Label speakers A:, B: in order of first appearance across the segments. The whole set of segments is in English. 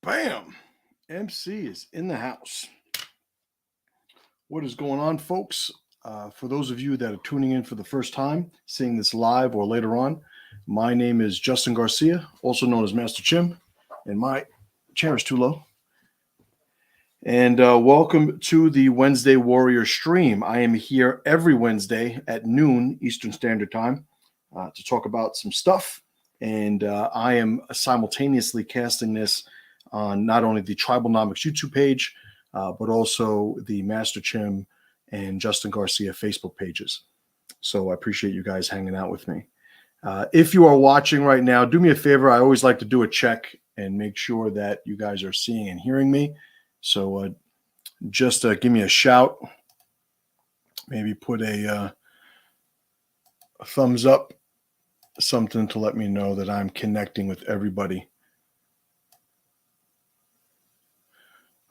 A: Bam! MC is in the house. What is going on, folks? For those of you that are tuning in for the first time, seeing this live or later on, my name is Justin Garcia, also known as Master Chim, and my chair is too low. And welcome to the Wednesday Warrior stream. I am here every Wednesday at noon Eastern Standard Time to talk about some stuff. And I am simultaneously casting this on not only the TRIBALNOMICS YouTube page, but also the Master Chim and Justin Garcia Facebook pages. So I appreciate you guys hanging out with me. If you are watching right now, do me a favor. I always like to do a check and make sure that you guys are seeing and hearing me. So just give me a shout. Maybe put a thumbs up, something to let me know that I'm connecting with everybody.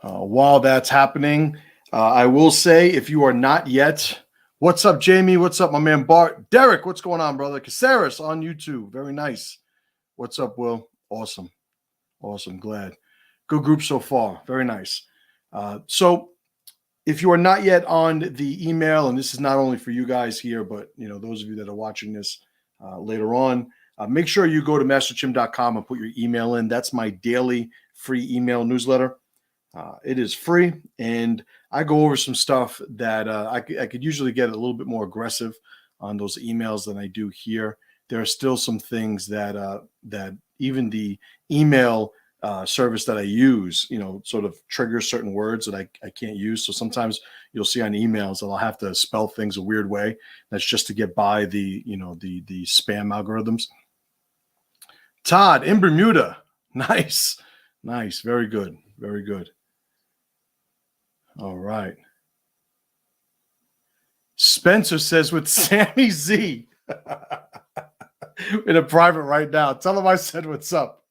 A: While that's happening, I will say, if you are not yet, what's up, Jamie? What's up, my man Bart? Derek, what's going on, brother? Caceres on YouTube. Very nice. What's up, Will? Awesome. Awesome. Glad. Good group so far. Very nice. So if you are not yet on the email, and this is not only for you guys here, but those of you that are watching this later on, make sure you go to masterchim.com and put your email in. That's my daily free email newsletter. It is free, and I go over some stuff that I could usually get a little bit more aggressive on those emails than I do here. There are still some things that even the email service that I use, sort of triggers certain words that I can't use. So sometimes you'll see on emails that I'll have to spell things a weird way. That's just to get by the spam algorithms. Todd in Bermuda. Nice. Very good. Very good. All right. Spencer says with Sammy Z in a private right now. Tell him I said what's up.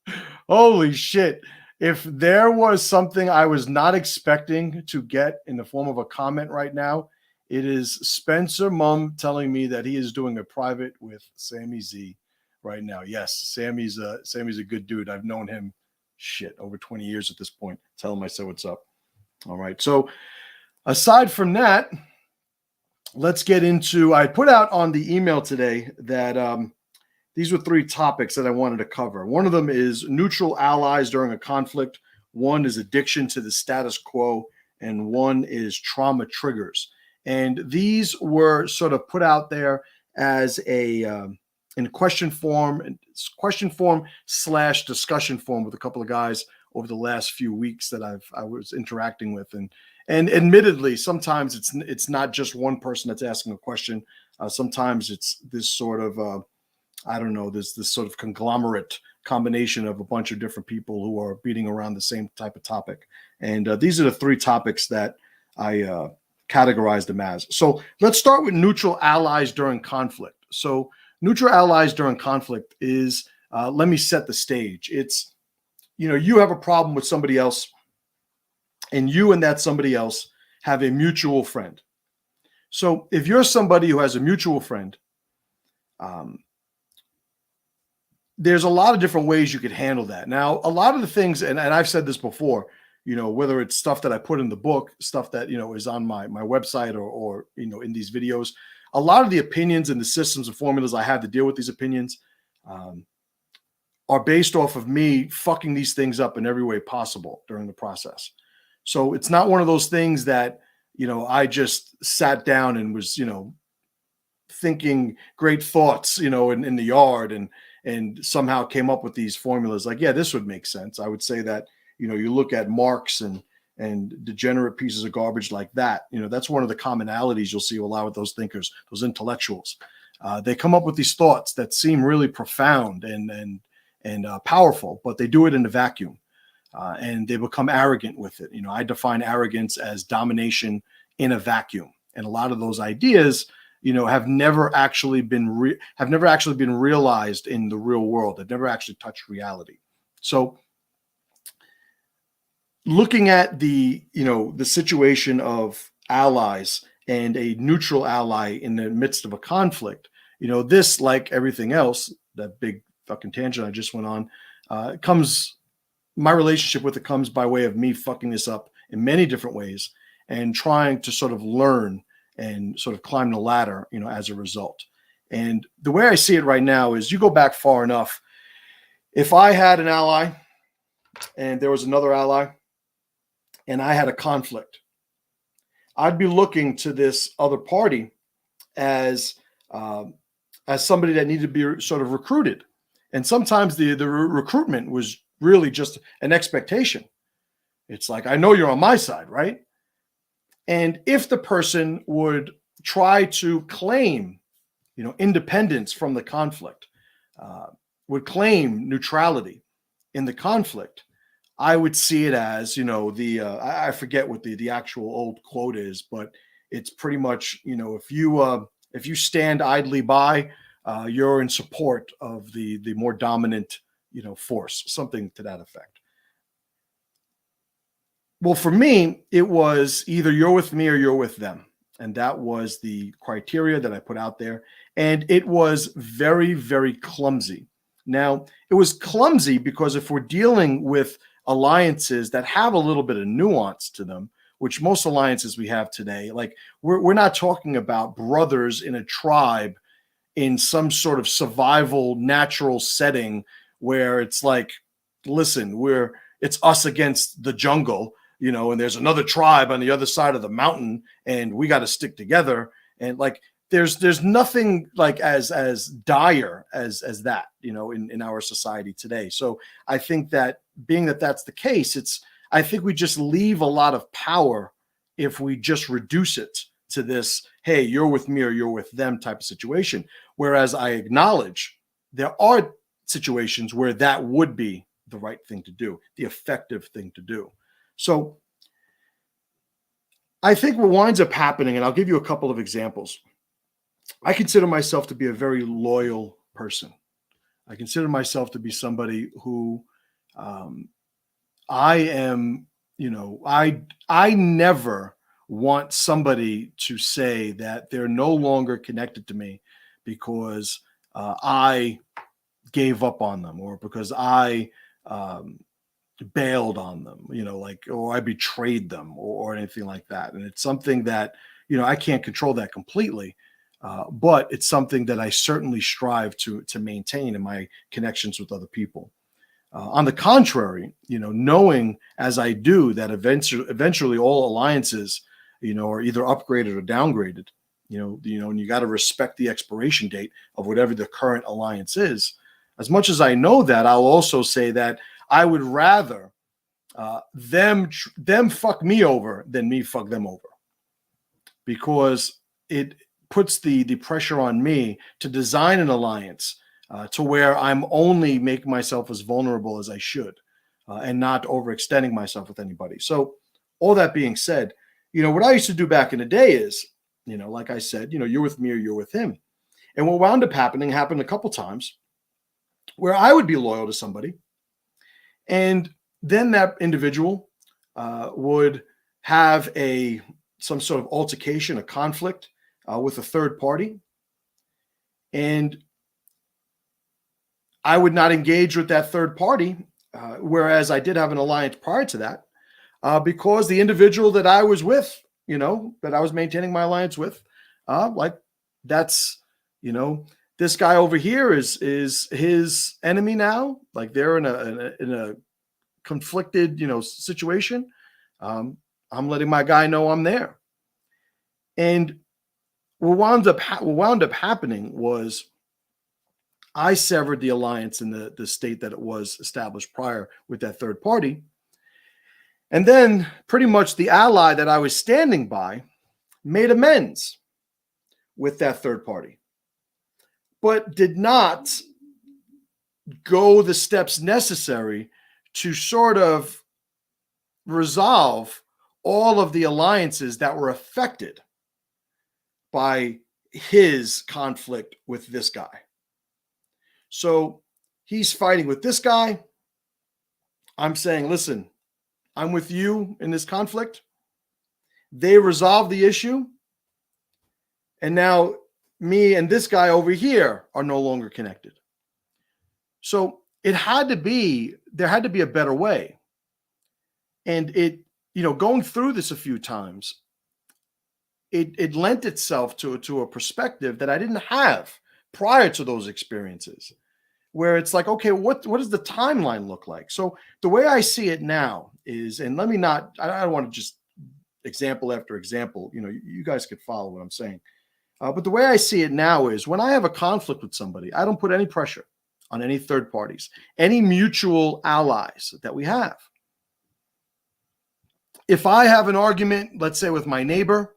A: Holy shit. If there was something I was not expecting to get in the form of a comment right now, it is Spencer Mum telling me that he is doing a private with Sammy Z right now. Yes, Sammy's a good dude. I've known him over 20 years at this point. Tell him I said what's up. All right. So aside from that, let's get into, I put out on the email today that these were 3 topics that I wanted to cover. One of them is neutral allies during a conflict. One is addiction to the status quo, and one is trauma triggers. And these were sort of put out there as in question form / discussion form with a couple of guys over the last few weeks that I was interacting with. And admittedly, sometimes it's not just one person that's asking a question. Sometimes it's this sort of, this sort of conglomerate combination of a bunch of different people who are beating around the same type of topic. And these are the 3 topics that I categorized them as. So let's start with neutral allies during conflict. So neutral allies during conflict is, let me set the stage. It's, you have a problem with somebody else, and you and that somebody else have a mutual friend. So if you're somebody who has a mutual friend, there's a lot of different ways you could handle that. Now, a lot of the things, and I've said this before, whether it's stuff that I put in the book, stuff that, is on my website or in these videos, a lot of the opinions and the systems and formulas I have to deal with these opinions are based off of me fucking these things up in every way possible during the process. So it's not one of those things that, I just sat down and was, thinking great thoughts, in the yard and somehow came up with these formulas. Like, yeah, this would make sense. I would say that, you look at Marx and degenerate pieces of garbage like that, that's one of the commonalities you'll see a lot with those thinkers, those intellectuals. They come up with these thoughts that seem really profound and powerful, but they do it in a vacuum, and they become arrogant with it. I define arrogance as domination in a vacuum, and a lot of those ideas, have never actually been realized in the real world. They've never actually touched reality. So, looking at the situation of allies and a neutral ally in the midst of a conflict, this, like everything else, that big fucking tangent I just went on, comes my relationship with it comes by way of me fucking this up in many different ways and trying to sort of learn and sort of climb the ladder, as a result. And the way I see it right now is you go back far enough. If I had an ally and there was another ally and I had a conflict, I'd be looking to this other party as somebody that needed to be sort of recruited. And sometimes the recruitment was really just an expectation. It's like, I know you're on my side, right? And if the person would try to claim, independence from the conflict, would claim neutrality in the conflict, I would see it as, I forget what the actual old quote is, but it's pretty much, if you stand idly by, you're in support of the more dominant, force, something to that effect. Well, for me, it was either you're with me or you're with them. And that was the criteria that I put out there. And it was very, very clumsy. Now, it was clumsy because if we're dealing with alliances that have a little bit of nuance to them, which most alliances we have today, like we're not talking about brothers in a tribe in some sort of survival natural setting where it's like, listen, it's us against the jungle, and there's another tribe on the other side of the mountain and we got to stick together. And like, there's nothing like as dire as that, in our society today. So I think that being that that's the case, I think we just leave a lot of power if we just reduce it to this, hey, you're with me or you're with them type of situation. Whereas I acknowledge there are situations where that would be the right thing to do, the effective thing to do. So I think what winds up happening, and I'll give you a couple of examples. I consider myself to be a very loyal person. I consider myself to be somebody who I am, I never want somebody to say that they're no longer connected to me because I gave up on them or because I bailed on them, or I betrayed them or anything like that. And it's something that, I can't control that completely. But it's something that I certainly strive to maintain in my connections with other people. On the contrary, knowing as I do that eventually all alliances, are either upgraded or downgraded, and you got to respect the expiration date of whatever the current alliance is. As much as I know that, I'll also say that I would rather them fuck me over than me fuck them over, because it puts the pressure on me to design an alliance to where I'm only making myself as vulnerable as I should and not overextending myself with anybody. So all that being said, what I used to do back in the day is, like I said, you're with me or you're with him. And what wound up happened a couple times where I would be loyal to somebody. And then that individual would have some sort of altercation, a conflict with a third party. And I would not engage with that third party, whereas I did have an alliance prior to that, because the individual that I was with, that I was maintaining my alliance with, that's, this guy over here is his enemy now. Like they're in a conflicted, situation. I'm letting my guy know I'm there. And what wound up happening was I severed the alliance in the state that it was established prior with that third party. And then pretty much the ally that I was standing by made amends with that third party, but did not go the steps necessary to sort of resolve all of the alliances that were affected by his conflict with this guy. So he's fighting with this guy. I'm saying, listen, I'm with you in this conflict. They resolve the issue. And now me and this guy over here are no longer connected. So there had to be a better way. And going through this a few times, it lent itself to a perspective that I didn't have prior to those experiences, where it's like, okay, what does the timeline look like? So the way I see it now is, and I don't want to just example after example, you guys could follow what I'm saying. But the way I see it now is, when I have a conflict with somebody, I don't put any pressure on any third parties, any mutual allies that we have. If I have an argument, let's say with my neighbor,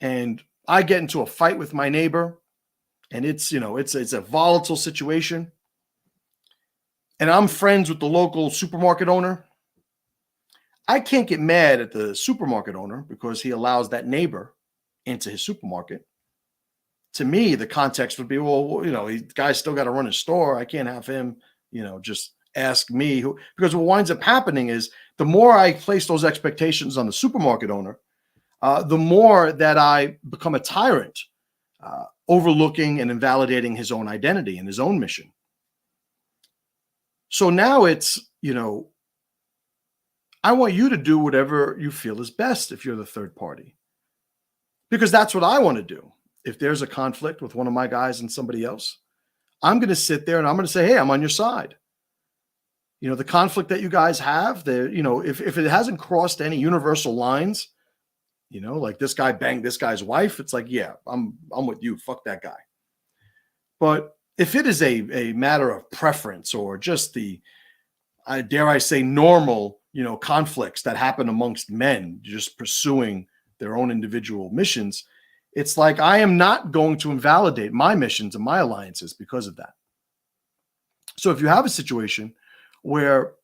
A: and I get into a fight with my neighbor, and it's a volatile situation, and I'm friends with the local supermarket owner, I can't get mad at the supermarket owner because he allows that neighbor into his supermarket. To me, the context would be, well, the guy's still got to run his store. I can't have him, just ask me who, because what winds up happening is, the more I place those expectations on the supermarket owner, the more that I become a tyrant, overlooking and invalidating his own identity and his own mission. So now it's, I want you to do whatever you feel is best if you're the third party, because that's what I want to do. If there's a conflict with one of my guys and somebody else, I'm going to sit there and I'm going to say, hey, I'm on your side. The conflict that you guys have, if it hasn't crossed any universal lines, like this guy banged this guy's wife, it's like, yeah, I'm with you. Fuck that guy. But if it is a matter of preference, or just the, dare I say, normal, conflicts that happen amongst men just pursuing their own individual missions, it's like, I am not going to invalidate my missions and my alliances because of that. So if you have a situation where,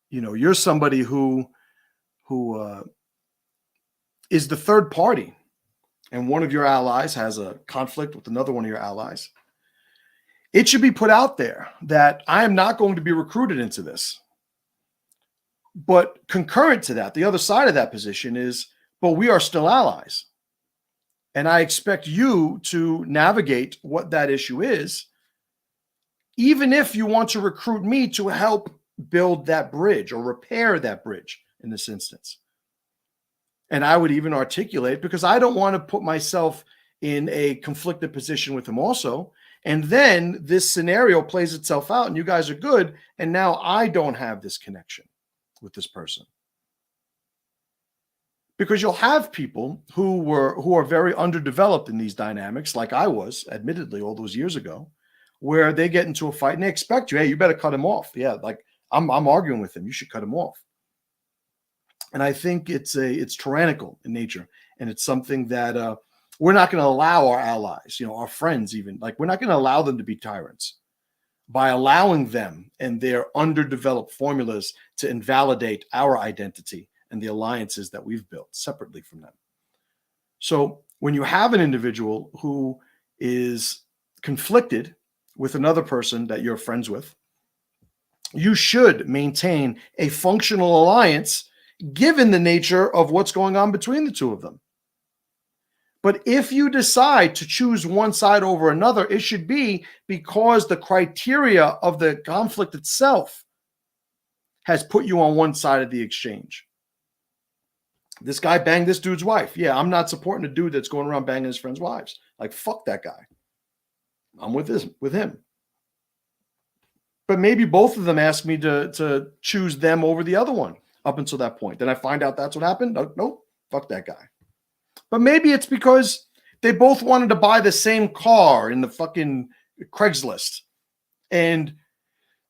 A: you're somebody who is the third party, and one of your allies has a conflict with another one of your allies, it should be put out there that I am not going to be recruited into this. But concurrent to that, the other side of that position is, but we are still allies. And I expect you to navigate what that issue is, even if you want to recruit me to help build that bridge or repair that bridge in this instance. And I would even articulate, because I don't want to put myself in a conflicted position with him also. And then this scenario plays itself out and you guys are good, and now I don't have this connection with this person. Because you'll have people who are very underdeveloped in these dynamics, like I was, admittedly, all those years ago, where they get into a fight and they expect you, hey, you better cut him off. Yeah, like I'm arguing with him, you should cut him off. And I think it's tyrannical in nature, and it's something that we're not going to allow our allies, our friends, even, like, we're not going to allow them to be tyrants by allowing them and their underdeveloped formulas to invalidate our identity and the alliances that we've built separately from them. So when you have an individual who is conflicted with another person that you're friends with, you should maintain a functional alliance given the nature of what's going on between the two of them. But if you decide to choose one side over another, it should be because the criteria of the conflict itself has put you on one side of the exchange. This guy banged this dude's wife. Yeah, I'm not supporting a dude that's going around banging his friends' wives. Like, fuck that guy. I'm with him. But maybe both of them asked me to choose them over the other one up until that point. Then I find out that's what happened. Nope, fuck that guy. But maybe it's because they both wanted to buy the same car in the fucking Craigslist. And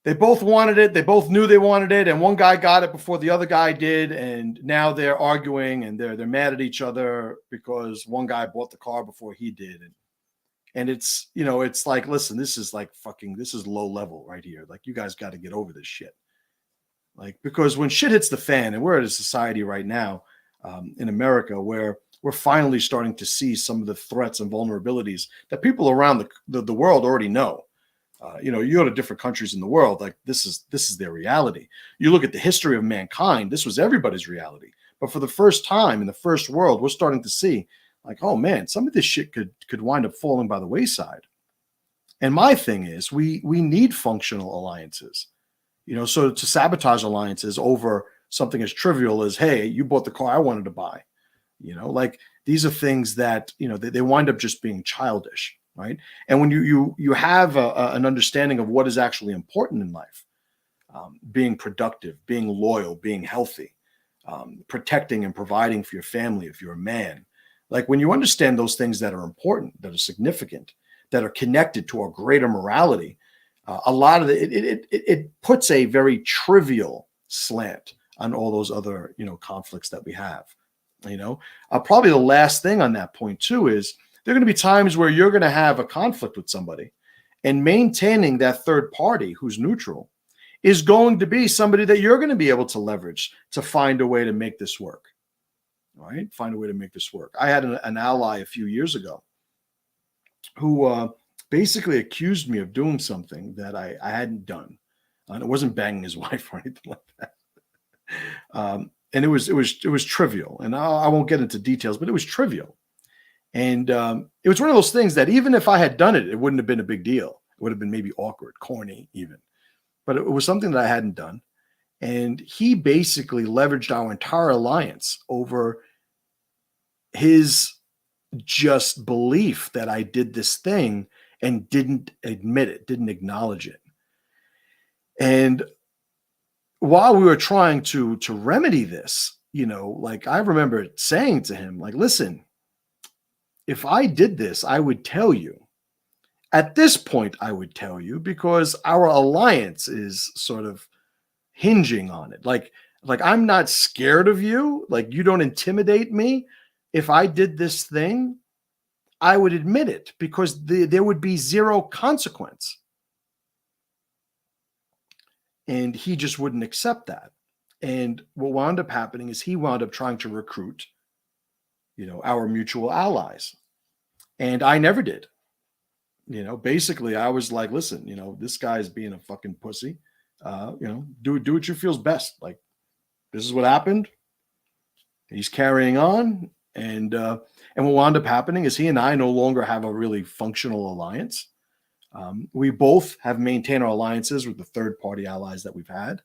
A: they both wanted it. They both knew they wanted it. And one guy got it before the other guy did. And now they're arguing and they're mad at each other because one guy bought the car before he did. And it's, it's like, listen, this is low level right here. Like, you guys got to get over this shit. Like, because when shit hits the fan, and we're at a society right now in America where we're finally starting to see some of the threats and vulnerabilities that people around the world already know. You go to different countries in the world, like this is their reality. You look at the history of mankind, this was everybody's reality. But for the first time in the first world, we're starting to see, like, oh man, some of this shit could wind up falling by the wayside. And my thing is, we need functional alliances. So to sabotage alliances over something as trivial as, hey, you bought the car I wanted to buy, like these are things that, they wind up just being childish, right? And when you have an understanding of what is actually important in life, being productive, being loyal, being healthy, protecting and providing for your family if you're a man, like when you understand those things that are important, that are significant, that are connected to a greater morality, a lot of it puts a very trivial slant on all those other conflicts that we have. Probably the last thing on that point too is there are going to be times where you're going to have a conflict with somebody, and maintaining that third party who's neutral is going to be somebody that you're going to be able to leverage to find a way to make this work. All right, find a way to make this work. I had an ally a few years ago who basically accused me of doing something that I hadn't done. And it wasn't banging his wife or anything like that. And it was trivial. And I won't get into details, but it was trivial. And it was one of those things that even if I had done it, it wouldn't have been a big deal. It would have been maybe awkward, corny even. But it was something that I hadn't done. And he basically leveraged our entire alliance over his just belief that I did this thing and didn't admit it, didn't acknowledge it. And while we were trying to remedy this, like I remember saying to him, like, listen, if I did this, I would tell you. At this point, I would tell you because our alliance is sort of hinging on it. Like I'm not scared of you. Like you don't intimidate me. If I did this thing, I would admit it because there would be zero consequence. And he just wouldn't accept that. And what wound up happening is he wound up trying to recruit, our mutual allies. And I never did. Basically I was like, listen, this guy's being a fucking pussy. Do what you feels best. Like, this is what happened. He's carrying on. And what wound up happening is he and I no longer have a really functional alliance. We both have maintained our alliances with the third party allies that we've had.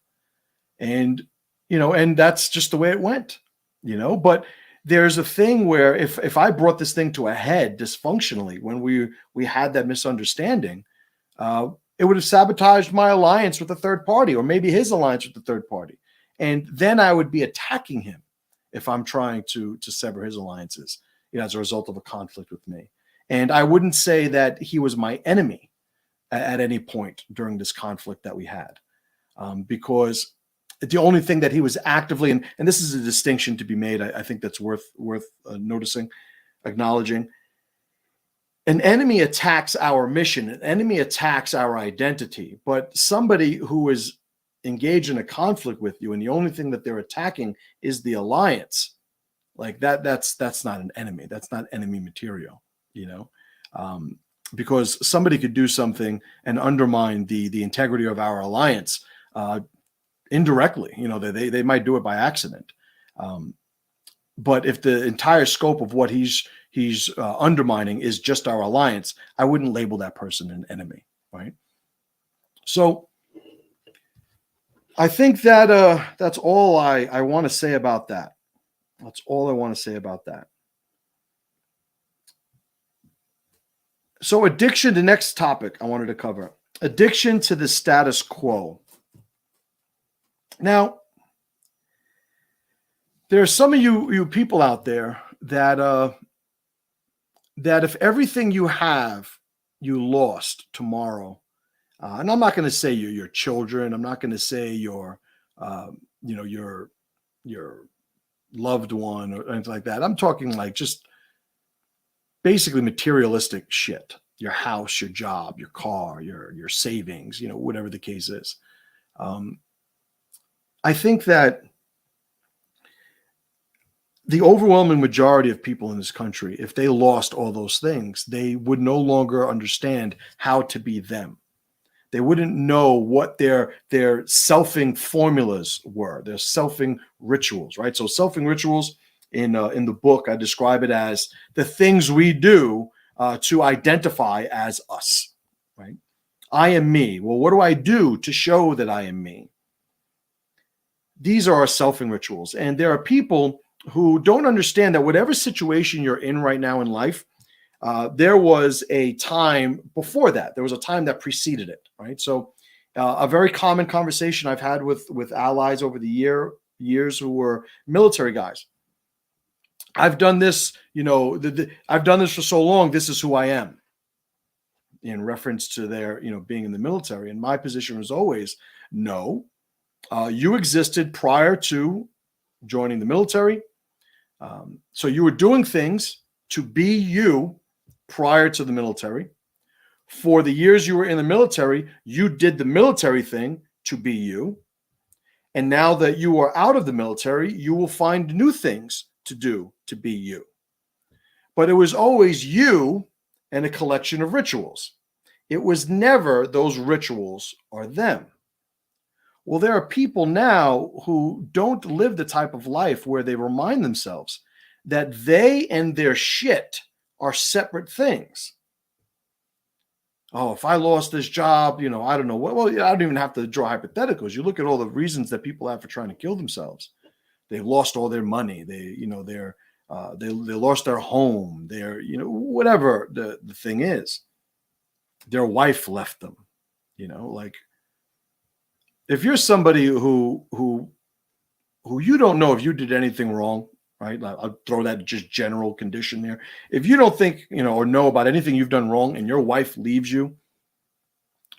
A: And, and that's just the way it went, but there's a thing where if I brought this thing to a head dysfunctionally, when we had that misunderstanding, it would have sabotaged my alliance with the third party, or maybe his alliance with the third party. And then I would be attacking him if I'm trying to sever his alliances, as a result of a conflict with me. And I wouldn't say that he was my enemy at any point during this conflict that we had, because the only thing that he was actively, and this is a distinction to be made, I think that's worth noticing, acknowledging. An enemy attacks our mission, an enemy attacks our identity, but somebody who is engaged in a conflict with you and the only thing that they're attacking is the alliance, like that's not an enemy. That's not enemy material, because somebody could do something and undermine the integrity of our alliance indirectly. They might do it by accident. But if the entire scope of what he's undermining is just our alliance, I wouldn't label that person an enemy, right? So I think that that's all I want to say about that. That's all I want to say about that. So addiction, the next topic I wanted to cover, addiction to the status quo. Now, there are some of you people out there that if everything you have, you lost tomorrow, and I'm not going to say your children, I'm not going to say your loved one or anything like that. I'm talking like just basically materialistic shit, your house, your job, your car, your savings, whatever the case is. I think that the overwhelming majority of people in this country, if they lost all those things, they would no longer understand how to be them. They wouldn't know what their selfing formulas were, their selfing rituals, right? So selfing rituals in the book, I describe it as the things we do to identify as us, right? I am me. Well, what do I do to show that I am me? These are our selfing rituals. And there are people who don't understand that whatever situation you're in right now in life, there was a time before that. There was a time that preceded it, right? So a very common conversation I've had with allies over the years who were military guys. I've done this, I've done this for so long. This is who I am, in reference to their, being in the military. And my position was always, no, you existed prior to joining the military. So you were doing things to be you prior to the military. For the years you were in the military, you did the military thing to be you. And now that you are out of the military, you will find new things to do to be you. But it was always you and a collection of rituals. It was never those rituals or them. Well, there are people now who don't live the type of life where they remind themselves that they and their shit are separate things. Oh, if I lost this job, I don't know what. Well, I don't even have to draw hypotheticals. You look at all the reasons that people have for trying to kill themselves. They've lost all their money. They lost their home. Whatever the thing is. Their wife left them. Like, if you're somebody who you don't know if you did anything wrong, right? I'll throw that just general condition there. If you don't think, or know about anything you've done wrong and your wife leaves you,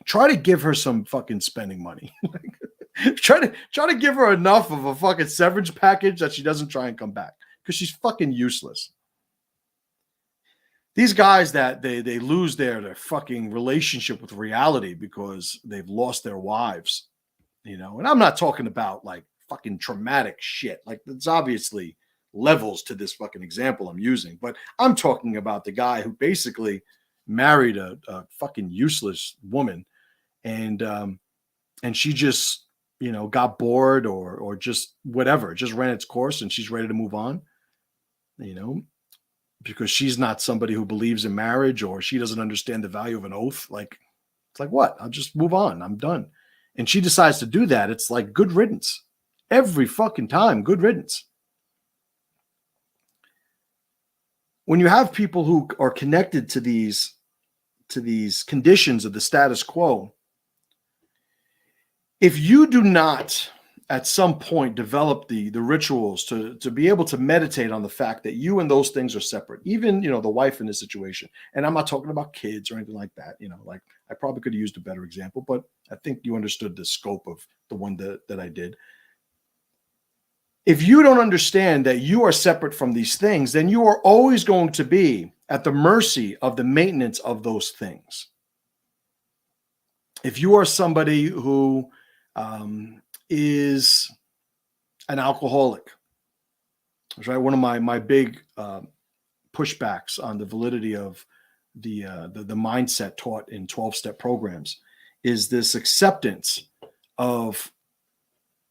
A: try to give her some fucking spending money. try to give her enough of a fucking severance package that she doesn't try and come back, because she's fucking useless. These guys that they lose their fucking relationship with reality because they've lost their wives, and I'm not talking about like fucking traumatic shit. Like, there's obviously levels to this fucking example I'm using, but I'm talking about the guy who basically married a fucking useless woman, and she just got bored or just whatever, just ran its course, and she's ready to move on, because she's not somebody who believes in marriage, or she doesn't understand the value of an oath. Like, it's like, what? I'll just move on. I'm done. And she decides to do that. It's like, good riddance. Every fucking time, good riddance. When you have people who are connected to these conditions of the status quo, if you do not at some point develop the rituals to be able to meditate on the fact that you and those things are separate, even the wife in this situation, and I'm not talking about kids or anything like that, like, I probably could have used a better example, but I think you understood the scope of the one that I did. If you don't understand that you are separate from these things, then you are always going to be at the mercy of the maintenance of those things. If you are somebody who is an alcoholic, right? One of my big pushbacks on the validity of the mindset taught in 12-step programs is this acceptance of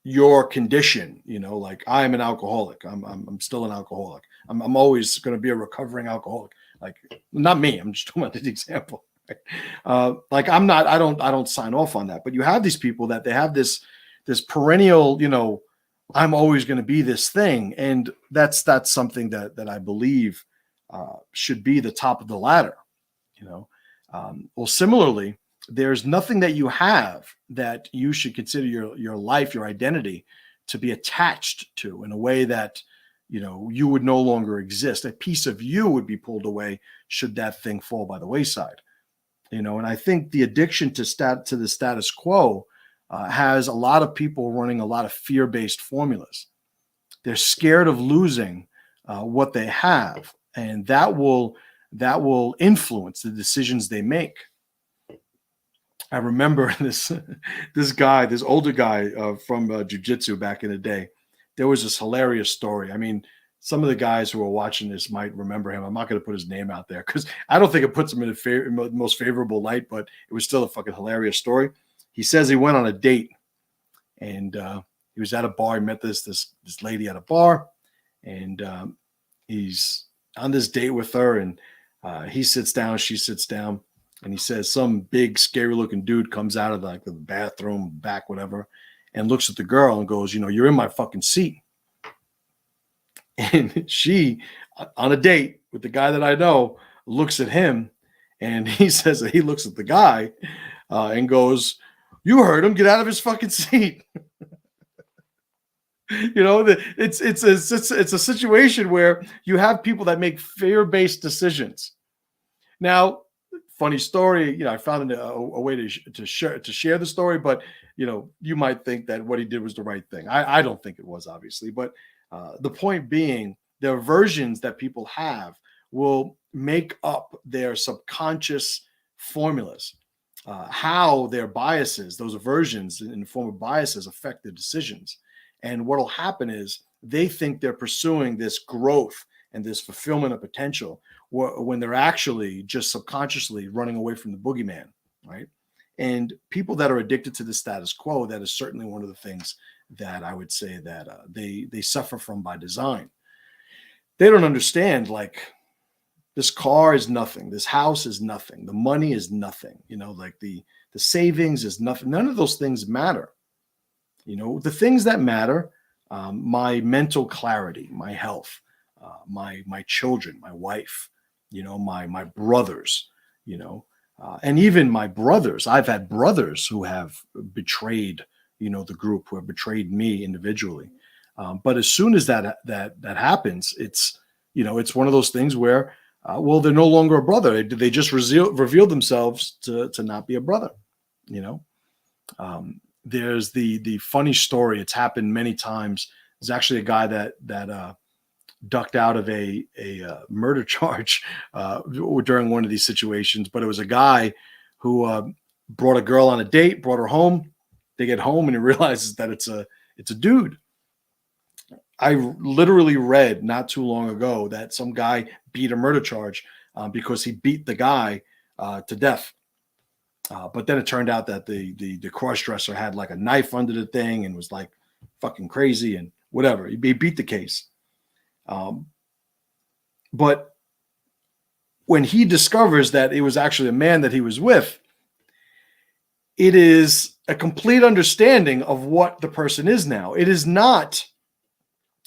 A: your condition. Like, I am an alcoholic. I'm still an alcoholic. I'm always going to be a recovering alcoholic. Like, not me. I'm just talking about the example. Right? Like, I'm not. I don't sign off on that. But you have these people that they have this perennial. I'm always going to be this thing, and that's something that I believe should be the top of the ladder. Well, similarly, there's nothing that you have that you should consider your life, your identity, to be attached to in a way that, you would no longer exist. A piece of you would be pulled away should that thing fall by the wayside. And I think the addiction to the status quo has a lot of people running a lot of fear-based formulas. They're scared of losing what they have, and that will influence the decisions they make. I remember this older guy from jiu-jitsu back in the day. There was this hilarious story. I mean, some of the guys who are watching this might remember him. I'm not going to put his name out there because I don't think it puts him in the most favorable light, but it was still a fucking hilarious story. He says he went on a date, and he was at a bar. He met this lady at a bar, and he's on this date with her, and he sits down, she sits down. And he says some big, scary looking dude comes out of like the bathroom, back, whatever, and looks at the girl and goes, you're in my fucking seat. And she, on a date with the guy that I know, looks at him, and he says that he looks at the guy and goes, "You heard him. Get out of his fucking seat." It's a situation where you have people that make fear-based decisions. Now, funny story, I found a way to share the story, but you might think that what he did was the right thing. I don't think it was, obviously, but the point being, the aversions that people have will make up their subconscious formulas, how their biases, those aversions in the form of biases, affect their decisions. And what will happen is they think they're pursuing this growth and this fulfillment of potential when they're actually just subconsciously running away from the boogeyman, right? And people that are addicted to the status quo, that is certainly one of the things that I would say that they suffer from by design. They don't understand, like, this car is nothing, this house is nothing, the money is nothing, like the savings is nothing. None of those things matter. The things that matter, my mental clarity, my health, my children, my wife, my brothers, and even my brothers. I've had brothers who have betrayed, the group, who have betrayed me individually. But as soon as that happens, it's one of those things where, they're no longer a brother. They just reveal themselves to not be a brother. There's the funny story. It's happened many times. There's actually a guy that ducked out of a murder charge during one of these situations. But it was a guy who brought a girl on a date, brought her home. They get home and he realizes that it's a dude. I literally read not too long ago that some guy beat a murder charge because he beat the guy to death. But then it turned out that the cross-dresser had like a knife under the thing and was like fucking crazy and whatever. He beat the case. But when he discovers that it was actually a man that he was with, it is a complete understanding of what the person is now. It is not,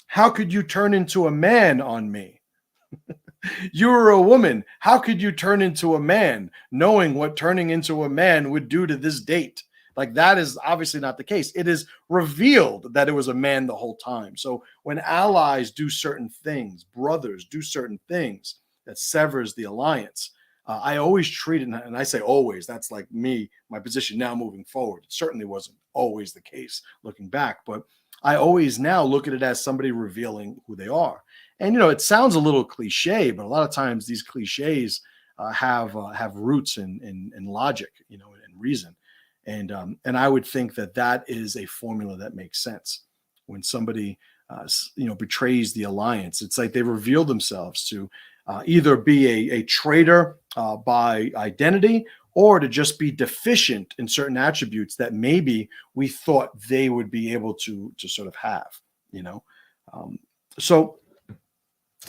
A: how could you turn into a man on me? You were a woman. How could you turn into a man, knowing what turning into a man would do to this date? Like, that is obviously not the case. It is revealed that it was a man the whole time. So when allies do certain things, brothers do certain things that severs the alliance, I always treat it, and I say always, that's like me, my position now moving forward. It certainly wasn't always the case looking back, but I always now look at it as somebody revealing who they are. And, it sounds a little cliche, but a lot of times these cliches have roots in logic, and reason. And I would think that is a formula that makes sense. When somebody, betrays the alliance, it's like they reveal themselves to either be a traitor by identity, or to just be deficient in certain attributes that maybe we thought they would be able to sort of have, So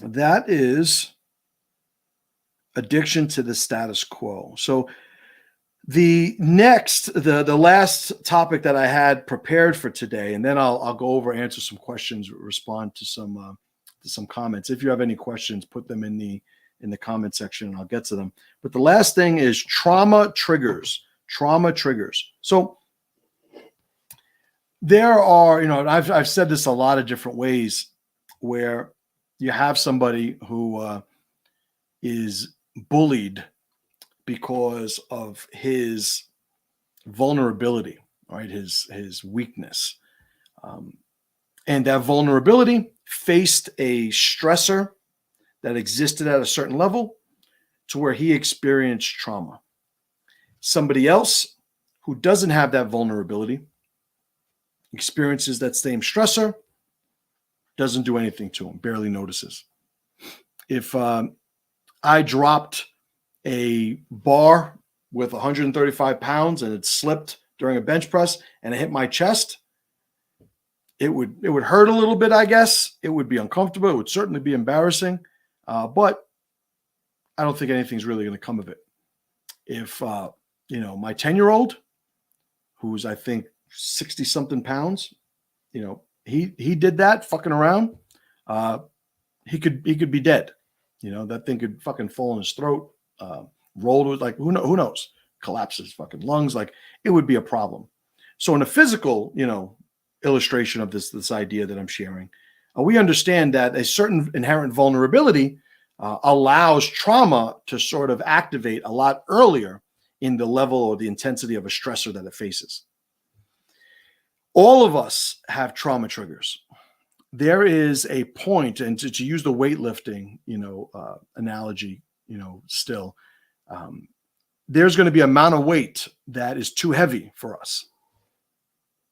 A: that is addiction to the status quo. So the last topic that I had prepared for today, and then I'll go over, answer some questions, respond to some comments. If you have any questions, put them in the comment section and I'll get to them. But the last thing is trauma triggers. Trauma triggers. So there are, I've said this a lot of different ways, where you have somebody who is bullied because of his vulnerability, right? His weakness. And that vulnerability faced a stressor that existed at a certain level to where he experienced trauma. Somebody else who doesn't have that vulnerability experiences that same stressor, doesn't do anything to him, barely notices. If I dropped a bar with 135 pounds and it slipped during a bench press and it hit my chest, it would hurt a little bit, I guess. It would be uncomfortable. It would certainly be embarrassing. But I don't think anything's really going to come of it. If, my 10-year-old, who's, I think, 60 something pounds, he did that fucking around, he could be dead. That thing could fucking fall in his throat, roll with, like, who knows, collapse his fucking lungs. Like, it would be a problem. So in a physical, illustration of this idea that I'm sharing, we understand that a certain inherent vulnerability allows trauma to sort of activate a lot earlier in the level or the intensity of a stressor that it faces. All of us have trauma triggers. There is a point, and to use the weightlifting, analogy, still, there's going to be an amount of weight that is too heavy for us.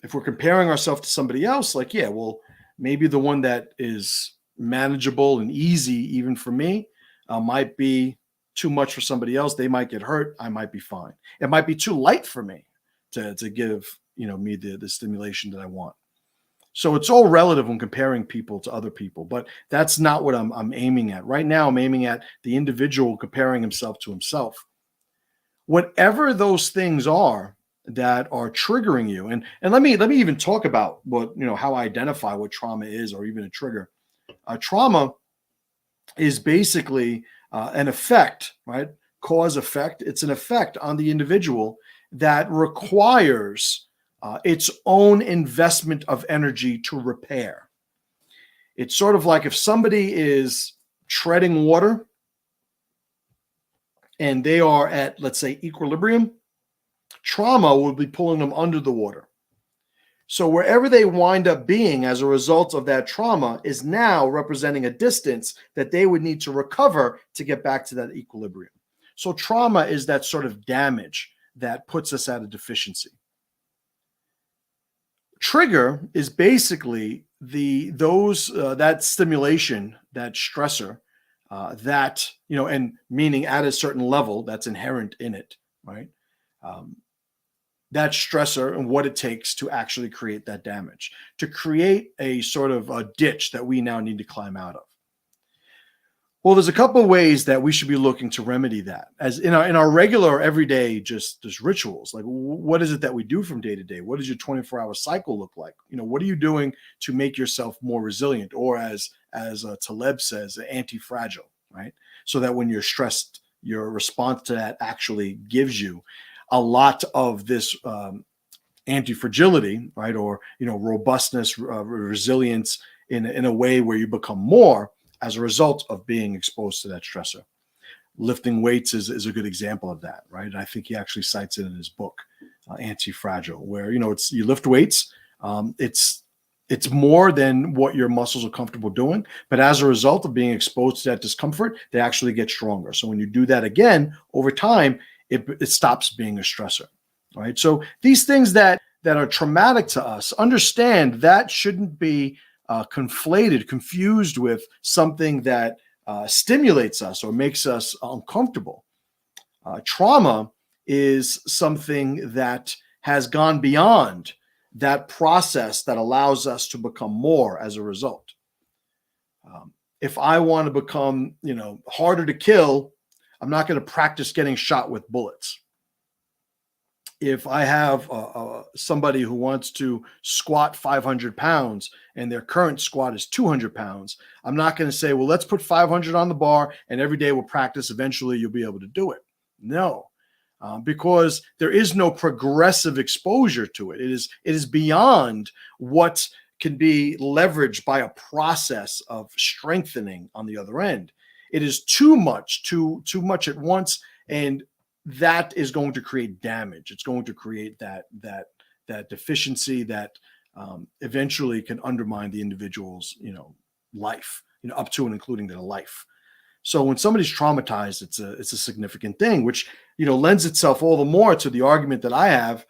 A: If we're comparing ourselves to somebody else, like, yeah, well, maybe the one that is manageable and easy, even for me, might be too much for somebody else. They might get hurt. I might be fine. It might be too light for me to give, me the stimulation that I want. So it's all relative when comparing people to other people, but that's not what I'm aiming at. Right now, I'm aiming at the individual comparing himself to himself. Whatever those things are that are triggering you, and let me even talk about what, how I identify what trauma is, or even a trigger. Trauma is basically an effect, right? Cause effect. It's an effect on the individual that requires its own investment of energy to repair. It's sort of like if somebody is treading water and they are at, let's say, equilibrium, trauma will be pulling them under the water. So wherever they wind up being as a result of that trauma is now representing a distance that they would need to recover to get back to that equilibrium. So trauma is that sort of damage that puts us at a deficiency. Trigger is basically that stimulation, that stressor, that, and meaning at a certain level that's inherent in it, right? That stressor and what it takes to actually create that damage, to create a sort of a ditch that we now need to climb out of. Well, there's a couple of ways that we should be looking to remedy that, as in our regular everyday just rituals. Like, what is it that we do from day to day? What does your 24-hour cycle look like? What are you doing to make yourself more resilient, or as Taleb says, anti-fragile, right? So that when you're stressed, your response to that actually gives you a lot of this anti-fragility, right? Or, robustness, resilience in a way where you become more as a result of being exposed to that stressor. Lifting weights is a good example of that, right? And I think he actually cites it in his book, Anti-Fragile, where, you lift weights. It's more than what your muscles are comfortable doing, but as a result of being exposed to that discomfort, they actually get stronger. So when you do that again, over time, it stops being a stressor, right? So these things that are traumatic to us, understand that shouldn't be confused with something that stimulates us or makes us uncomfortable. Trauma is something that has gone beyond that process that allows us to become more as a result. If I want to become, harder to kill, I'm not going to practice getting shot with bullets. If I have somebody who wants to squat 500 pounds and their current squat is 200 pounds, I'm not going to say, well, let's put 500 on the bar and every day we'll practice. Eventually you'll be able to do it. No, because there is no progressive exposure to it. It is beyond what can be leveraged by a process of strengthening on the other end. It is too much at once, and that is going to create damage. It's going to create that deficiency that eventually can undermine the individual's life, up to and including their life. So when somebody's traumatized, it's a significant thing, which lends itself all the more to the argument that I have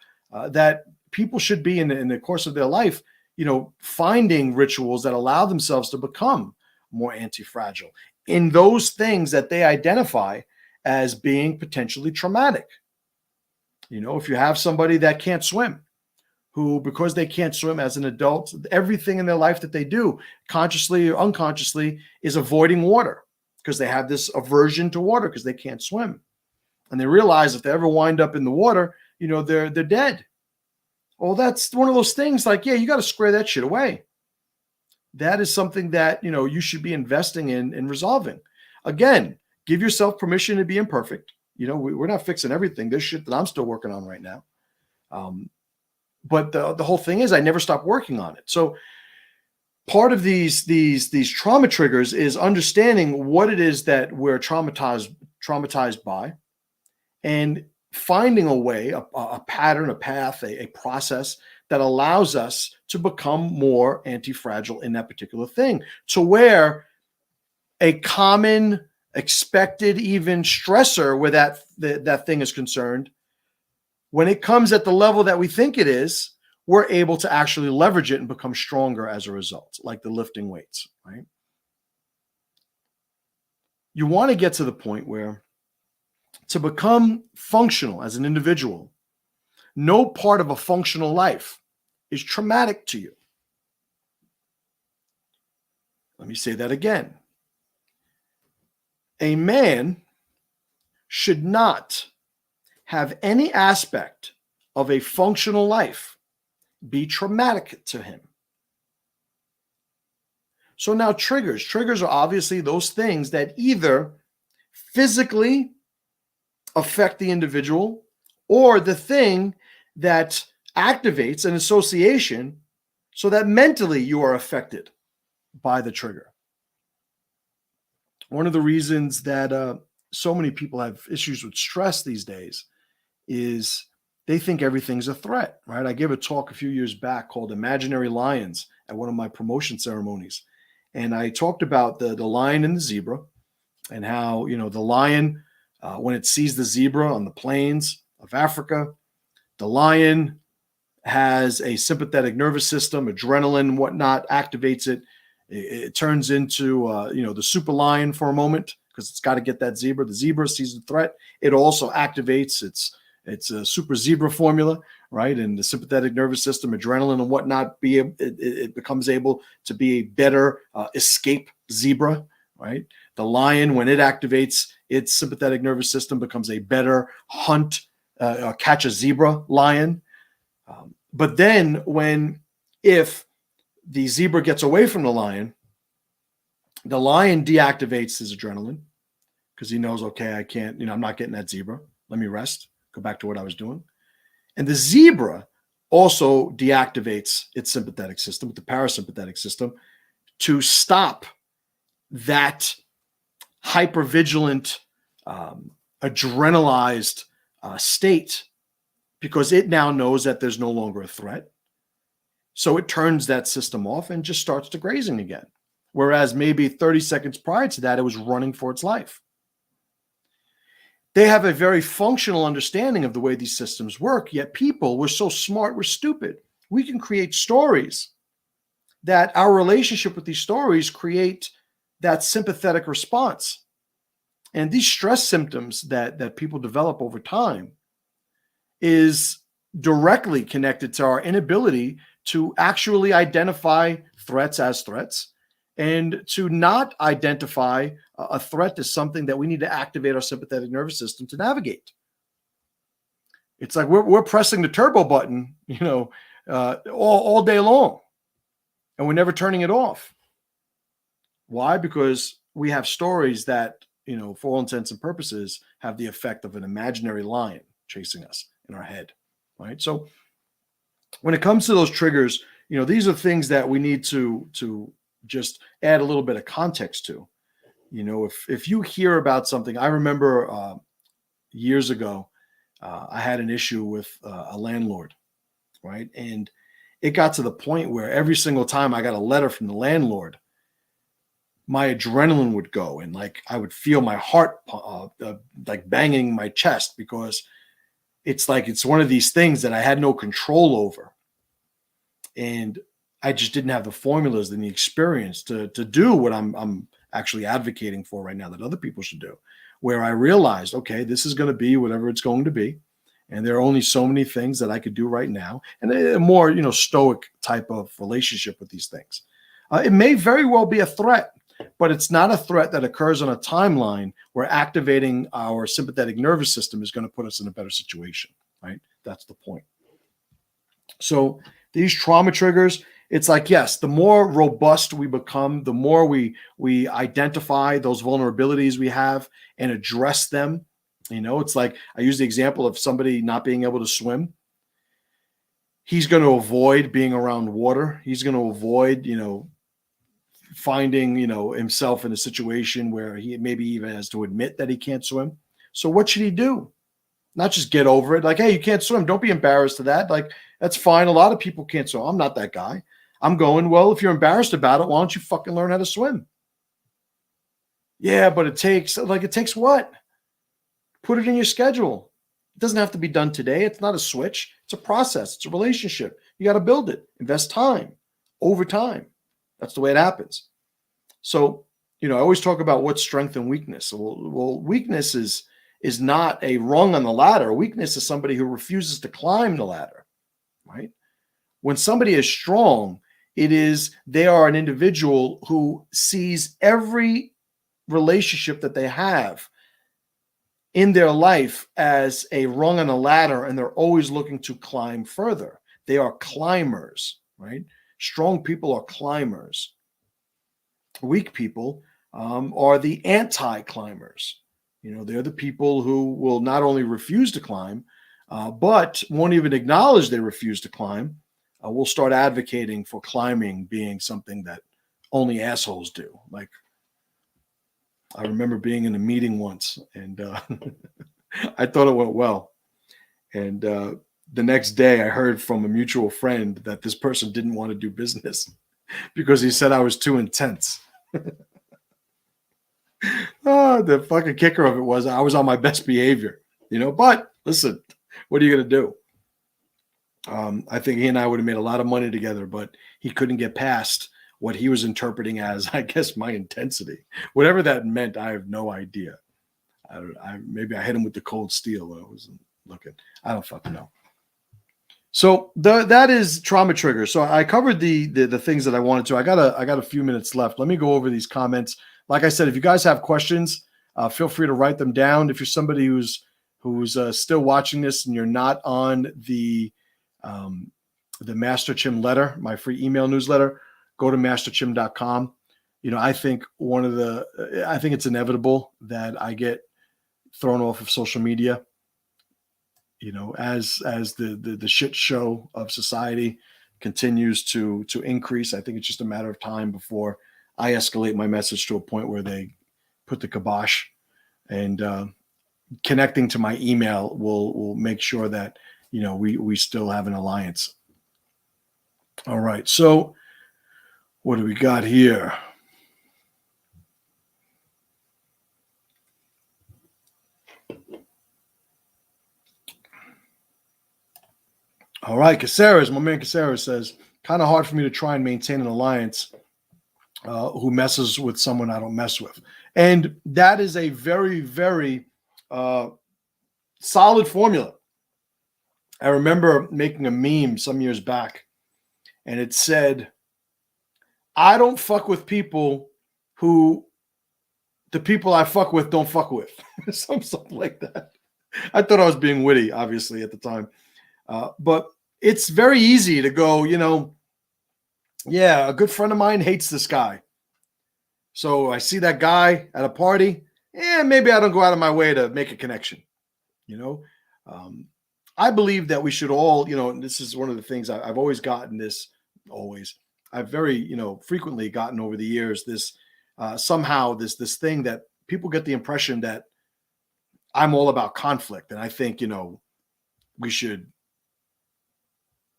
A: that people should be in the course of their life, finding rituals that allow themselves to become more anti-fragile in those things that they identify as being potentially traumatic. If you have somebody that can't swim, who, because they can't swim as an adult, everything in their life that they do, consciously or unconsciously, is avoiding water because they have this aversion to water because they can't swim. and they realize if they ever wind up in the water, they're dead. Well, that's one of those things like, yeah, you got to square that shit away. That is something that, you should be investing in resolving. Again, give yourself permission to be imperfect. We're not fixing everything. There's shit that I'm still working on right now. But the whole thing is I never stop working on it. So part of these trauma triggers is understanding what it is that we're traumatized by, and finding a way, a pattern, a path, a process that allows us to become more anti-fragile in that particular thing, to where a common, expected, even stressor where that thing is concerned, when it comes at the level that we think it is, we're able to actually leverage it and become stronger as a result, like the lifting weights, right? You want to get to the point where, to become functional as an individual, no part of a functional life is traumatic to you. Let me say that again. A man should not have any aspect of a functional life be traumatic to him. So now triggers are obviously those things that either physically affect the individual, or the thing that activates an association so that mentally you are affected by the trigger. One of the reasons that so many people have issues with stress these days is they think everything's a threat, right? I gave a talk a few years back called Imaginary Lions at one of my promotion ceremonies. And I talked about the lion and the zebra, and how, the lion, when it sees the zebra on the plains of Africa, the lion has a sympathetic nervous system, adrenaline, whatnot, activates it. It turns into, the super lion for a moment, because it's got to get that zebra. The zebra sees the threat. It also activates its a super zebra formula, right? And the sympathetic nervous system, adrenaline and whatnot, it becomes able to be a better escape zebra, right? The lion, when it activates its sympathetic nervous system, becomes a better hunt, catch a zebra lion. But then if the zebra gets away from the lion deactivates his adrenaline, because he knows, okay, I can't, I'm not getting that zebra. Let me rest, go back to what I was doing. And the zebra also deactivates its sympathetic system, the parasympathetic system, to stop that hypervigilant, adrenalized state, because it now knows that there's no longer a threat. So it turns that system off and just starts to grazing again. Whereas maybe 30 seconds prior to that, it was running for its life. They have a very functional understanding of the way these systems work, yet people, we're so smart, we're stupid. We can create stories that our relationship with these stories create that sympathetic response. And these stress symptoms that people develop over time is directly connected to our inability to actually identify threats as threats, and to not identify a threat as something that we need to activate our sympathetic nervous system to navigate. It's like we're pressing the turbo button, all day long, and we're never turning it off. Why? Because we have stories that, for all intents and purposes, have the effect of an imaginary lion chasing us in our head, right? So when it comes to those triggers, these are things that we need to just add a little bit of context to. If you hear about something, I remember years ago, I had an issue with a landlord, right? And it got to the point where every single time I got a letter from the landlord, my adrenaline would go, and like I would feel my heart like banging my chest, because it's like it's one of these things that I had no control over. And I just didn't have the formulas and the experience to do what I'm actually advocating for right now that other people should do, where I realized, okay, this is going to be whatever it's going to be. And there are only so many things that I could do right now. And a more, stoic type of relationship with these things. It may very well be a threat, but it's not a threat that occurs on a timeline where activating our sympathetic nervous system is going to put us in a better situation, right? That's the point. So these trauma triggers, it's like, yes, the more robust we become, the more we identify those vulnerabilities we have and address them. You know, it's like I use the example of somebody not being able to swim. He's going to avoid being around water. He's going to avoid, finding, himself in a situation where he maybe even has to admit that he can't swim. So what should he do? Not just get over it. Like, hey, you can't swim. Don't be embarrassed of that. Like, that's fine. A lot of people can't swim. I'm not that guy. I'm going, well, if you're embarrassed about it, why don't you fucking learn how to swim? Yeah, but it takes what? Put it in your schedule. It doesn't have to be done today. It's not a switch. It's a process. It's a relationship. You got to build it. Invest time over time. That's the way it happens. So, I always talk about what's strength and weakness. Well, weakness is not a rung on the ladder. Weakness is somebody who refuses to climb the ladder, right? When somebody is strong, they are an individual who sees every relationship that they have in their life as a rung on a ladder, and they're always looking to climb further. They are climbers, right? Strong people are climbers. Weak people are the anti-climbers. They're the people who will not only refuse to climb, but won't even acknowledge they refuse to climb. We'll start advocating for climbing being something that only assholes do. Like, I remember being in a meeting once, and I thought it went well. And the next day, I heard from a mutual friend that this person didn't want to do business because he said I was too intense. The fucking kicker of it was I was on my best behavior, But listen, what are you going to do? I think he and I would have made a lot of money together, but he couldn't get past what he was interpreting as, I guess, my intensity. Whatever that meant, I have no idea. Maybe I hit him with the cold steel when I wasn't looking. I don't fucking know. So that is trauma triggers. So I covered the things that I wanted to. I got a few minutes left. Let me go over these comments. Like I said, if you guys have questions, feel free to write them down. If you're somebody who's still watching this and you're not on the Master Chim letter, my free email newsletter, go to masterchim.com. I think I think it's inevitable that I get thrown off of social media. As the shit show of society continues to increase, I think it's just a matter of time before I escalate my message to a point where they put the kibosh. And connecting to my email will make sure that we still have an alliance. All right, so what do we got here? All right, Caceres, my man Caceres says, kind of hard for me to try and maintain an alliance who messes with someone I don't mess with. And that is a very, very solid formula. I remember making a meme some years back, and it said, I don't fuck with people who the people I fuck with don't fuck with. Something like that. I thought I was being witty, obviously, at the time. But it's very easy to go, yeah, a good friend of mine hates this guy. So I see that guy at a party, maybe I don't go out of my way to make a connection. I believe that we should all, and this is one of the things I've always gotten this, I've very, frequently gotten over the years this, somehow this thing that people get the impression that I'm all about conflict. And I think, we should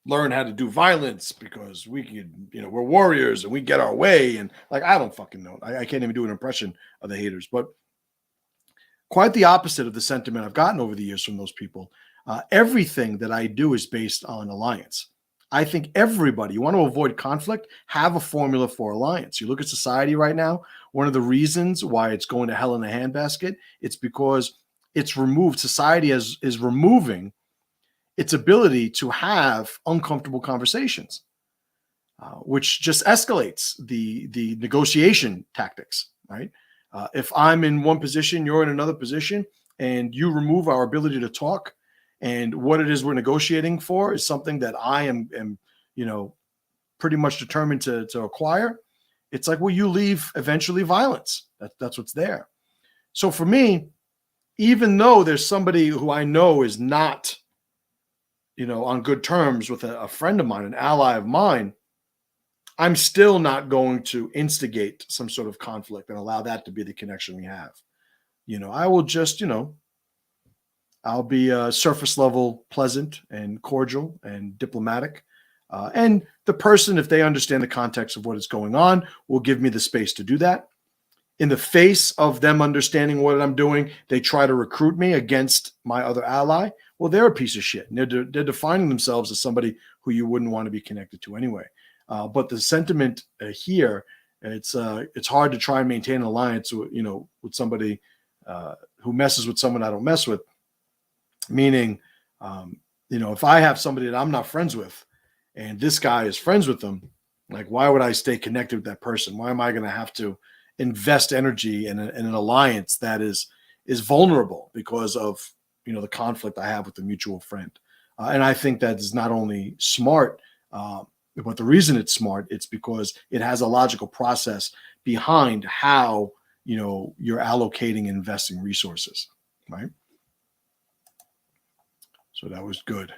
A: learn how to do violence because we could, we're warriors and we get our way. And like, I don't fucking know. I can't even do an impression of the haters, but quite the opposite of the sentiment I've gotten over the years from those people. Everything that I do is based on alliance. I think everybody, you want to avoid conflict, have a formula for alliance. You look at society right now, one of the reasons why it's going to hell in a handbasket, it's because it's removed. Society is removing its ability to have uncomfortable conversations. which just escalates the negotiation tactics, right? If I'm in one position, you're in another position, and you remove our ability to talk, and what it is we're negotiating for is something that I am pretty much determined to acquire, it's like, well, you leave eventually violence. That's what's there. So for me, even though there's somebody who I know is not, on good terms with a friend of mine, an ally of mine, I'm still not going to instigate some sort of conflict and allow that to be the connection we have. I will just, I'll be surface level, pleasant and cordial and diplomatic. And the person, if they understand the context of what is going on, will give me the space to do that. In the face of them understanding what I'm doing, they try to recruit me against my other ally. Well, they're a piece of shit. And they're defining themselves as somebody who you wouldn't want to be connected to anyway. But the sentiment here, it's hard to try and maintain an alliance with somebody who messes with someone I don't mess with. Meaning, if I have somebody that I'm not friends with, and this guy is friends with them, like, why would I stay connected with that person? Why am I going to have to invest energy in an alliance that is vulnerable because of the conflict I have with a mutual friend? And I think that is not only smart, but the reason it's smart, it's because it has a logical process behind how you're allocating and investing resources, right? So that was good.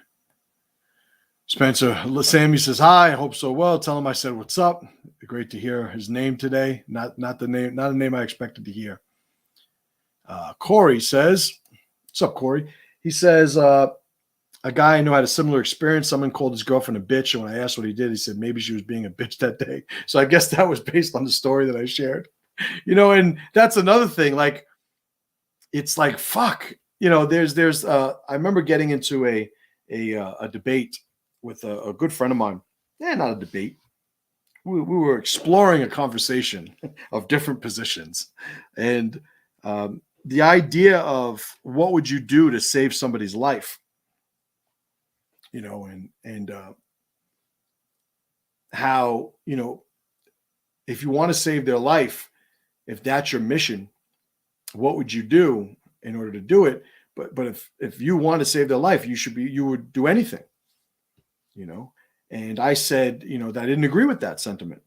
A: Spencer Sammy says, hi, I hope so well. Tell him I said what's up. Great to hear his name today. Not a name I expected to hear. Corey says, what's up, Corey? He says, a guy I know had a similar experience. Someone called his girlfriend a bitch, and when I asked what he did, he said maybe she was being a bitch that day. So I guess that was based on the story that I shared. And that's another thing. Like, it's like, fuck. There's I remember getting into a debate with a good friend of mine. Yeah, not a debate. We were exploring a conversation of different positions. And the idea of what would you do to save somebody's life? And how, if you want to save their life, if that's your mission, what would you do in order to do it? But if you want to save their life, you would do anything, And I said, that I didn't agree with that sentiment.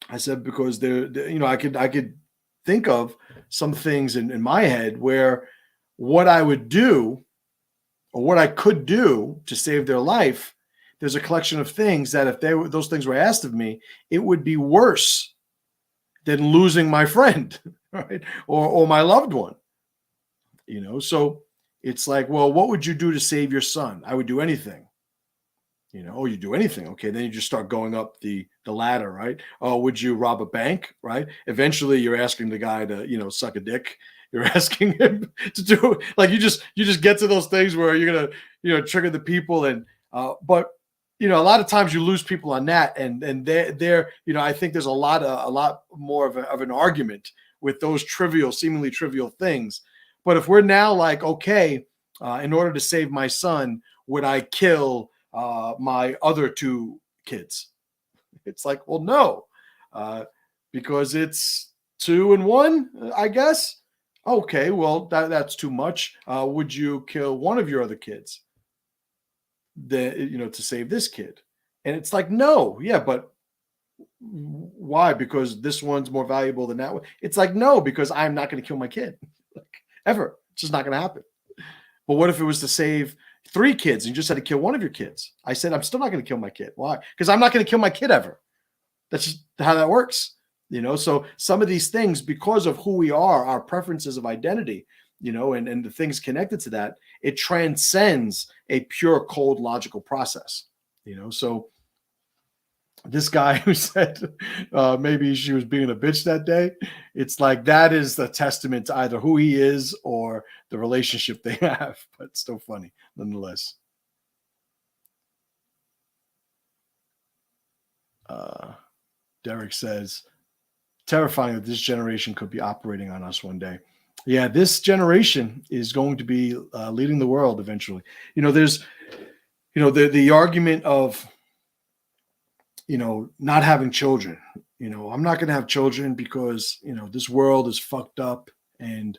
A: I said, because I could think of some things in my head where what I would do or what I could do to save their life, there's a collection of things that if those things were asked of me, it would be worse than losing my friend, right? Or my loved one. So it's like, well, what would you do to save your son? I would do anything. Oh, you do anything. Okay. Then you just start going up the ladder, right? Oh, would you rob a bank? Right. Eventually you're asking the guy to, suck a dick. You're asking him to do, like, you just get to those things where you're going to, trigger the people. And, but, a lot of times you lose people on that. And they're, I think there's a lot more of an argument with those seemingly trivial things. But if we're now like, okay, in order to save my son, would I kill my other two kids? It's like, well, no, because it's 2 and 1, I guess. Okay, well, that's too much. Would you kill one of your other kids to save this kid? And it's like, no, yeah, but why? Because this one's more valuable than that one. It's like, no, because I'm not going to kill my kid. Ever. It's just not going to happen. But what if it was to save 3 kids and you just had to kill one of your kids? I said, I'm still not going to kill my kid. Why? Because I'm not going to kill my kid ever. That's just how that works. So some of these things, because of who we are, our preferences of identity, and the things connected to that, it transcends a pure, cold, logical process. So this guy who said maybe she was being a bitch that day, it's like that is a testament to either who he is or the relationship they have. But it's still funny nonetheless. Derek says, terrifying that this generation could be operating on us one day. Yeah, this generation is going to be leading the world eventually. There's, the argument of, not having children. I'm not going to have children because, this world is fucked up and,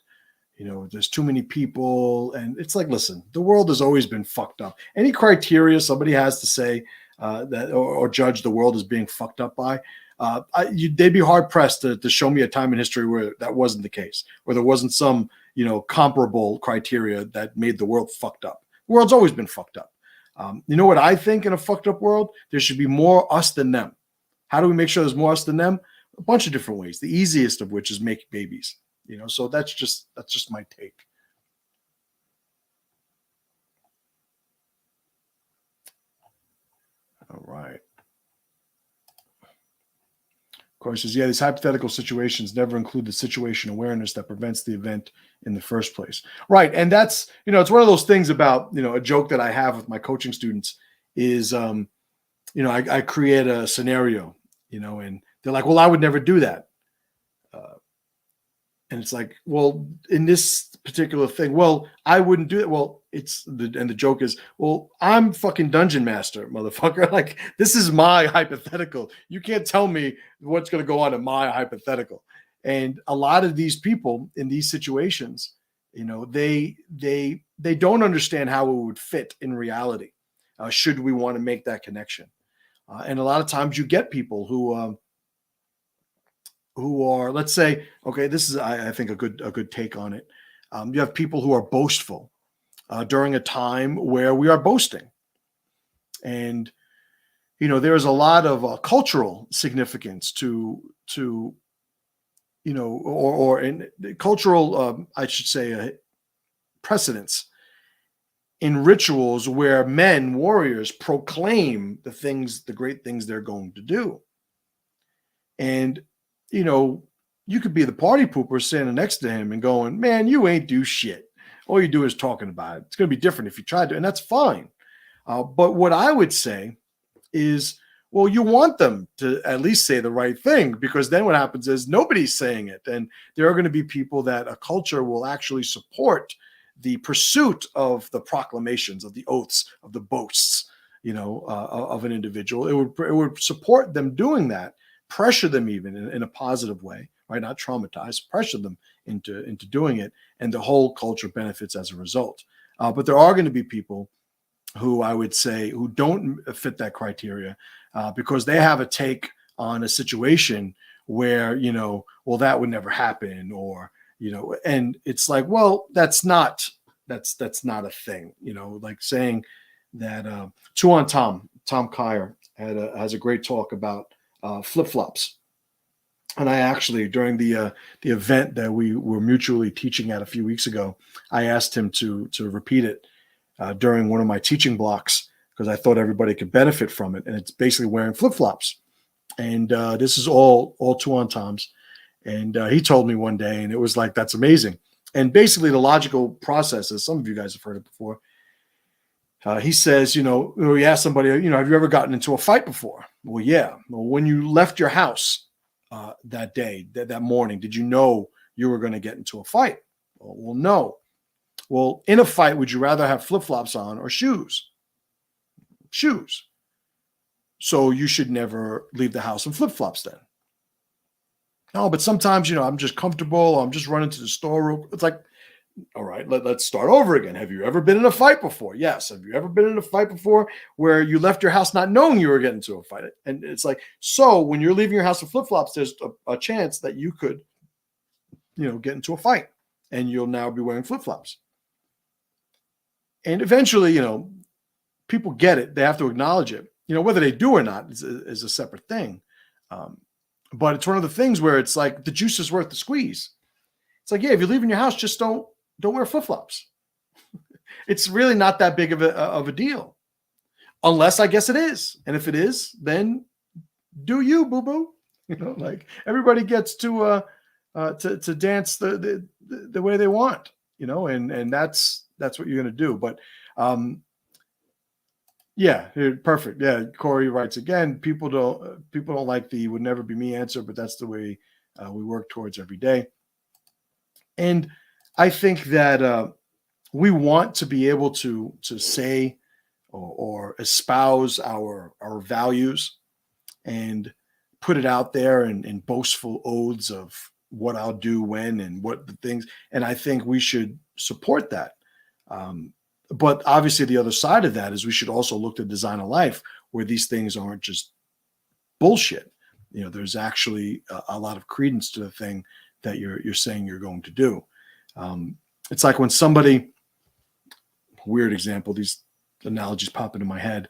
A: there's too many people. And it's like, listen, the world has always been fucked up. Any criteria somebody has to say that or judge the world as being fucked up by, they'd be hard pressed to show me a time in history where that wasn't the case, where there wasn't some, comparable criteria that made the world fucked up. The world's always been fucked up. You know what I think in a fucked up world? There should be more us than them. How do we make sure there's more us than them? A bunch of different ways. The easiest of which is making babies. So that's just my take. All right. Of course, says, these hypothetical situations never include the situation awareness that prevents the event in the first place. Right. And that's, it's one of those things about, a joke that I have with my coaching students is, I create a scenario, and they're like, well, I would never do that. And it's like, well, in this particular thing, well, I wouldn't do it. Well, the joke is, well, I'm fucking dungeon master, motherfucker. Like, this is my hypothetical. You can't tell me what's going to go on in my hypothetical. And a lot of these people in these situations, they don't understand how it would fit in reality. Should we want to make that connection? And a lot of times you get people who are, let's say, okay, this is, I think, a good take on it. You have people who are boastful during a time where we are boasting. And, there's a lot of cultural significance to or in cultural, I should say, precedence in rituals where men, warriors, proclaim the great things they're going to do. And, you could be the party pooper standing next to him and going, man, you ain't do shit. All you do is talking about it. It's going to be different if you tried to, and that's fine. But what I would say is, well, you want them to at least say the right thing, because then what happens is nobody's saying it. And there are going to be people that a culture will actually support the pursuit of the proclamations, of the oaths, of the boasts, of an individual. It would support them doing that, pressure them even in a positive way, right? Not traumatize, pressure them into doing it. And the whole culture benefits as a result. But there are going to be people who I would say who don't fit that criteria because they have a take on a situation where, well, that would never happen, or, and it's like, well, that's not a thing, like saying that Tom Kyer has a great talk about flip-flops. And I actually, during the event that we were mutually teaching at a few weeks ago, I asked him to repeat it during one of my teaching blocks, because I thought everybody could benefit from it. And it's basically wearing flip-flops. And this is all Tom's. And he told me one day, and it was like, that's amazing. And basically the logical process is, some of you guys have heard it before. He says, he asked somebody, have you ever gotten into a fight before? Well, yeah. Well, when you left your house that day, that morning, did you know you were going to get into a fight? Well, no. Well, in a fight, would you rather have flip-flops on or shoes? Shoes. So you should never leave the house in flip-flops then. No, but sometimes, I'm just comfortable. I'm just running to the store. It's like, all right, let's start over again. Have you ever been in a fight before? Yes. Have you ever been in a fight before where you left your house not knowing you were getting into a fight? And it's like, so when you're leaving your house in flip-flops, there's a chance that you could, get into a fight, and you'll now be wearing flip-flops. And eventually, people get it. They have to acknowledge it. Whether they do or not is a separate thing. But it's one of the things where it's like the juice is worth the squeeze. It's like, yeah, if you're leaving your house, just don't wear flip-flops. It's really not that big of a deal, unless I guess it is. And if it is, then do you, boo-boo? Like everybody gets to dance the way they want, and that's what you're going to do. But yeah, perfect. Yeah, Corey writes again. People don't like the "would never be me" answer, but that's the way we work towards every day. And I think that we want to be able to say or espouse our values and put it out there in boastful oaths of what I'll do when and what the things. And I think we should support that. But obviously the other side of that is we should also look to design a life where these things aren't just bullshit. There's actually a lot of credence to the thing that you're saying you're going to do. It's like when somebody, weird example, these analogies pop into my head.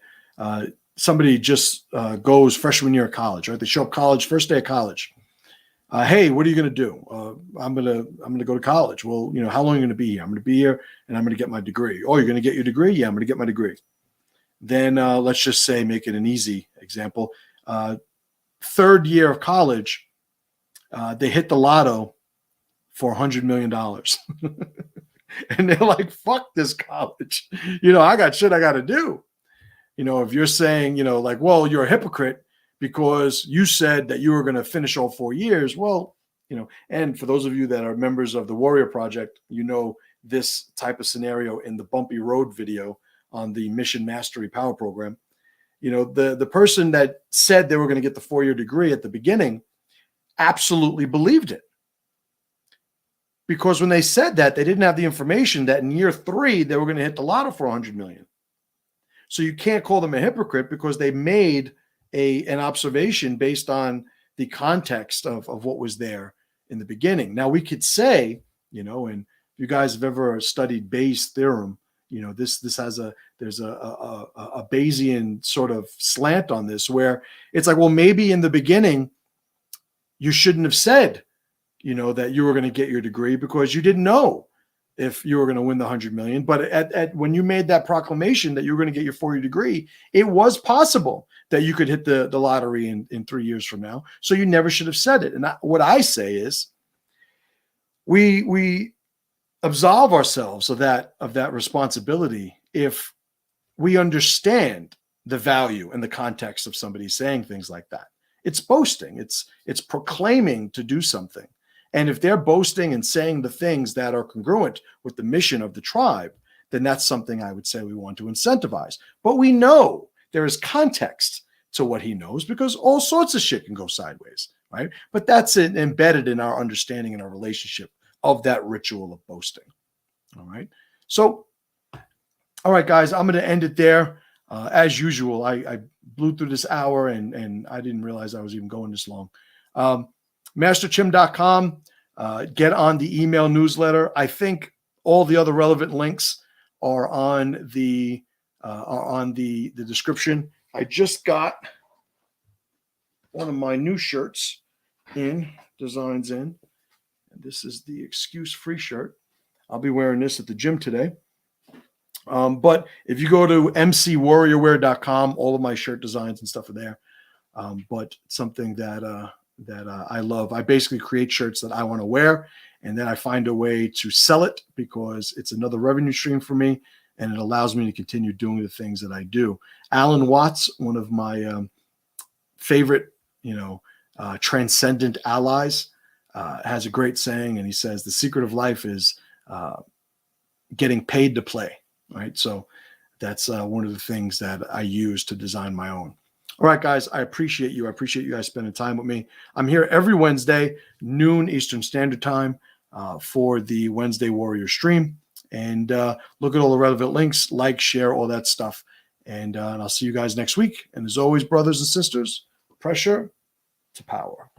A: Somebody just goes freshman year of college, right? They show up college, first day of college. Hey, what are you going to do? I'm going to go to college. Well, how long are you going to be here? I'm going to be here and I'm going to get my degree. Oh, you're going to get your degree? Yeah, I'm going to get my degree. Then let's just say, make it an easy example. Third year of college, they hit the lotto for $100 million. And they're like, fuck this college. I got shit I got to do. If you're saying, like, well, you're a hypocrite because you said that you were going to finish all 4 years. Well, and for those of you that are members of the Warrior Project, this type of scenario in the Bumpy Road video on the Mission Mastery Power Program. The person that said they were going to get the 4-year degree at the beginning absolutely believed it. Because when they said that, they didn't have the information that in year 3, they were going to hit the lotto for $100 million. So you can't call them a hypocrite because they made an observation based on the context of what was there in the beginning. Now we could say, and if you guys have ever studied Bayes' theorem, this has there's a Bayesian sort of slant on this where it's like, well, maybe in the beginning you shouldn't have said, that you were going to get your degree because you didn't know if you were going to win the 100 million. But at when you made that proclamation that you were going to get your 4-year degree, it was possible that you could hit the lottery in 3 years from now. So you never should have said it. And what I say is we absolve ourselves of that responsibility if we understand the value and the context of somebody saying things like that. It's boasting. It's proclaiming to do something. And if they're boasting and saying the things that are congruent with the mission of the tribe, then that's something I would say we want to incentivize. But we know there is context to what he knows because all sorts of shit can go sideways, right? But that's embedded in our understanding and our relationship of that ritual of boasting. All right. So, all right, guys, I'm going to end it there. As usual, I blew through this hour and I didn't realize I was even going this long. MasterChim.com. Get on the email newsletter. I think all the other relevant links are on the description. I just got one of my new shirts designs in. And this is the excuse-free shirt. I'll be wearing this at the gym today. But if you go to mcwarriorwear.com, all of my shirt designs and stuff are there. But something that I love. I basically create shirts that I want to wear, and then I find a way to sell it because it's another revenue stream for me, and it allows me to continue doing the things that I do. Alan Watts, one of my favorite, transcendent allies, has a great saying, and he says, the secret of life is getting paid to play, right? So that's one of the things that I use to design my own. All right, guys, I appreciate you. I appreciate you guys spending time with me. I'm here every Wednesday, noon Eastern Standard Time for the Wednesday Warrior stream. And look at all the relevant links, like, share, all that stuff. And I'll see you guys next week. And as always, brothers and sisters, pressure to power.